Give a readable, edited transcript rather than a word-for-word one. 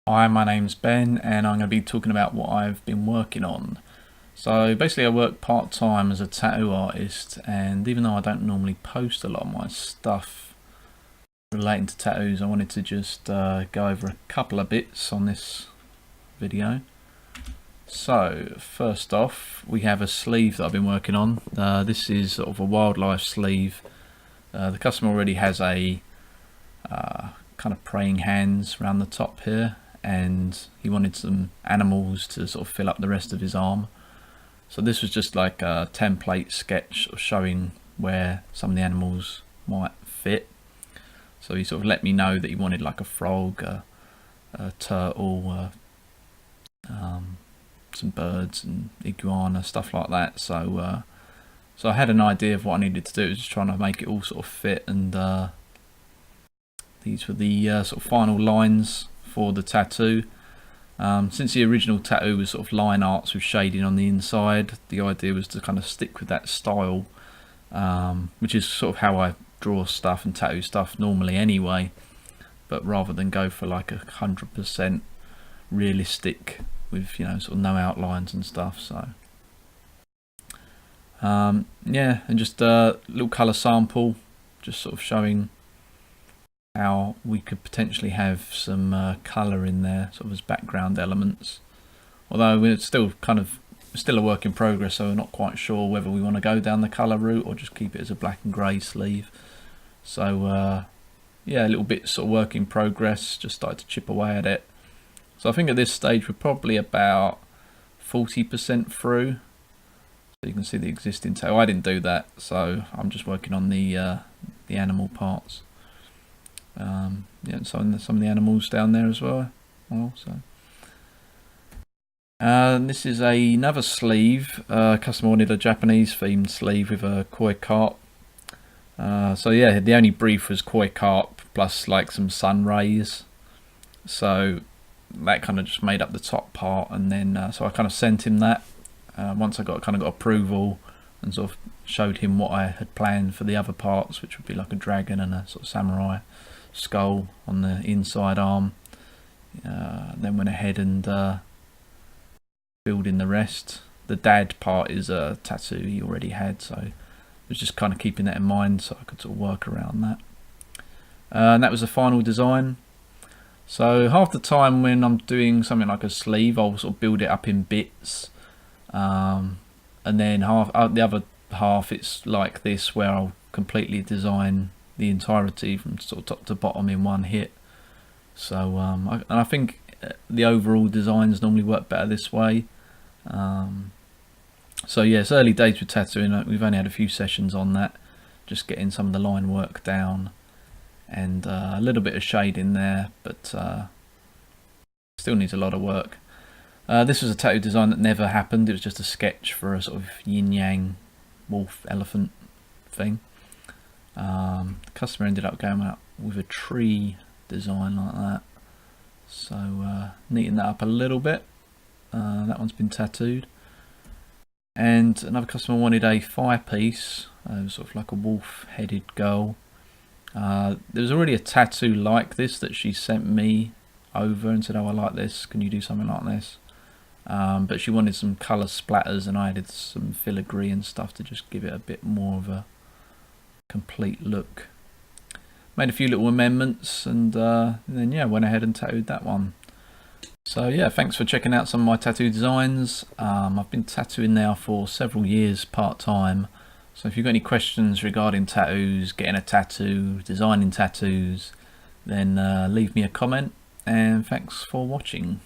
Hi, my name's Ben and I'm going to be talking about what I've been working on. So basically I work part-time as a tattoo artist, and even though I don't normally post a lot of my stuff relating to tattoos, I wanted to just go over a couple of bits on this video. So first off, we have a sleeve that I've been working on. This is sort of a wildlife sleeve. The customer already has a kind of praying hands around the top here, and he wanted some animals to sort of fill up the rest of his arm. So this was just like a template sketch of showing where some of the animals might fit. So he sort of let me know that he wanted like a frog, a turtle, some birds and iguana, stuff like that. So I had an idea of what I needed to do. I was just trying to make it all sort of fit, and these were the sort of final lines for the tattoo. Since the original tattoo was sort of line arts with shading on the inside, the idea was to kind of stick with that style, which is sort of how I draw stuff and tattoo stuff normally anyway, but rather than go for like 100% realistic with, you know, sort of no outlines and stuff. So yeah, and just a little colour sample, just sort of showing how we could potentially have some colour in there, sort of as background elements. Although it's still a work in progress, so we're not quite sure whether we want to go down the colour route or just keep it as a black and grey sleeve. So yeah, a little bit sort of work in progress, just started to chip away at it. So I think at this stage we're probably about 40% through. So you can see the existing tail. I didn't do that, so I'm just working on the animal parts. Yeah, so some of the animals down there as well. This is another sleeve. Customer wanted a Japanese themed sleeve with a koi carp. So yeah, the only brief was koi carp plus like some sun rays. So that kind of just made up the top part, and then so I kind of sent him that. Once I got approval and sort of showed him what I had planned for the other parts, which would be like a dragon and a sort of samurai skull on the inside arm. Then went ahead and filled in the rest. The dad part is a tattoo he already had, so I was just kind of keeping that in mind so I could sort of work around that. And that was the final design. So half the time when I'm doing something like a sleeve, I'll sort of build it up in bits, and then the other half it's like this, where I'll completely design the entirety from sort of top to bottom in one hit. So I think the overall designs normally work better this way. So yeah, it's early days with tattooing. We've only had a few sessions on that, just getting some of the line work down and a little bit of shade in there, but still needs a lot of work. This was a tattoo design that never happened. It was just a sketch for a sort of yin yang wolf elephant thing. The customer ended up going out with a tree design like that, so neaten that up a little bit. That one's been tattooed. And another customer wanted a fire piece, sort of like a wolf headed girl. There was already a tattoo like this that she sent me over and said, oh, I like this, can you do something like this? But she wanted some colour splatters, and I added some filigree and stuff to just give it a bit more of a complete look. Made a few little amendments, and then yeah, went ahead and tattooed that one. So yeah, thanks for checking out some of my tattoo designs. I've been tattooing now for several years part-time, so if you've got any questions regarding tattoos, getting a tattoo, designing tattoos, then leave me a comment, and thanks for watching.